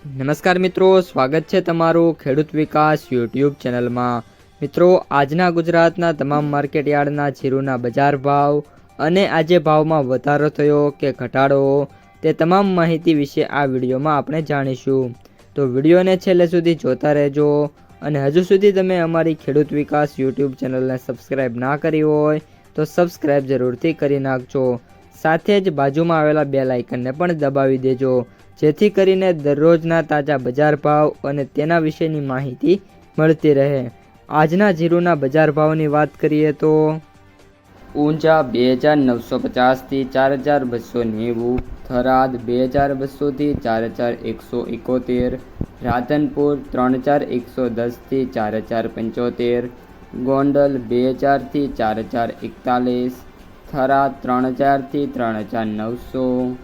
નમસ્કાર મિત્રો, સ્વાગત છે તમારું ખેડૂત વિકાસ યુટ્યુબ ચેનલમાં। મિત્રો, આજના ગુજરાતના તમામ માર્કેટયાર્ડના જીરુના બજાર ભાવ અને આજે ભાવમાં વધારો થયો કે ઘટાડો તે તમામ માહિતી વિશે આ વિડીયોમાં આપણે જાણીશું। તો વિડીયોને છેલ્લે સુધી જોતા રહેજો અને હજુ સુધી તમે અમારી ખેડૂત વિકાસ યુટ્યુબ ચેનલને સબસ્ક્રાઈબ ના કરી હોય તો સબસ્ક્રાઈબ જરૂરથી કરી નાખજો। સાથે જ બાજુમાં આવેલા બેલ આઇકનને પણ દબાવી દેજો, જેથી કરીને દરરોજના તાજા બજાર ભાવ અને તેના વિશેની માહિતી મળતી રહે। આજના જીરુના બજાર ભાવની વાત કરીએ તો ઊંઝા 2950 થી 4290, થરાદ 2200 થી 4171, રાધનપુર 3110 થી 4075, ગોંડલ 2000 થી 4041, થરાદ 3000 થી 3900,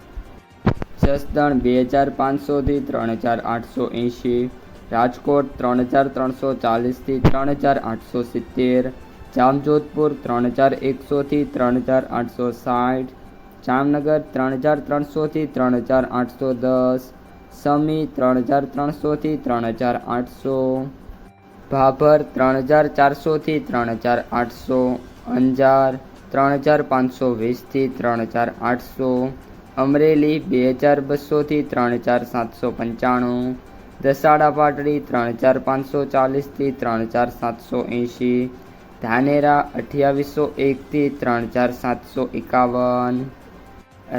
જસદણ 2500 થી 3880, રાજકોટ 3340 થી 3870, જામજોધપુર 3100 થી 3860, જામનગર 3300 થી 3810, સમી 3300 થી 3800, ભાભર 3400 થી 3800, અંજાર 3520 થી 3800, અમરેલી 2200 થી 3795, દસાડા પાટડી 3540 થી 3780, ધાનેરા 2801 થી 3751,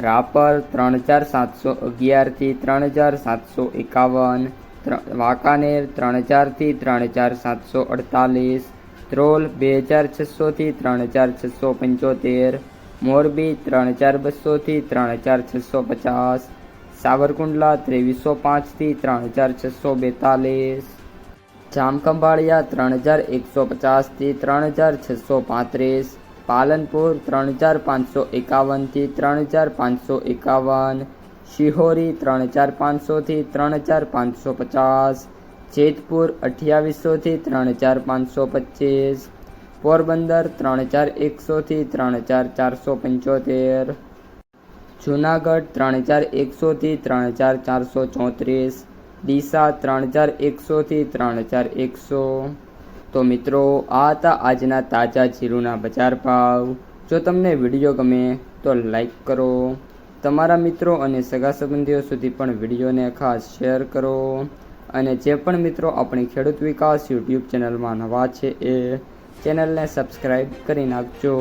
રાપર 3711 થી 3751, વાંકાનેર 3000 થી 3748, ધ્રોલ 2600 થી 3675, મોરબી 3200 થી 3650, સાવરકુંડલા 2305 થી 3642, જામખંભાળિયા 3150 થી 3635, પાલનપુર 3551 થી 3551, શિહોરી 3500 થી 3550, જેતપુર 2800 થી 3525, પોરબંદર 3100 થી 3475, જૂનાગઢ 3100 થી 3434, ડીસા 3100 થી 3100। તો મિત્રો, આ હતા આજના તાજા જીરુના બજાર ભાવ। જો તમને વિડીયો ગમે તો લાઈક કરો, તમારા મિત્રો અને સગા સંબંધીઓ સુધી પણ વિડીયોને ખાસ શેર કરો અને જે પણ મિત્રો આપણી ખેડૂત વિકાસ યુટ્યુબ ચેનલમાં નવા છે એ ચેનલને સબસ્ક્રાઈબ કરી નાખજો।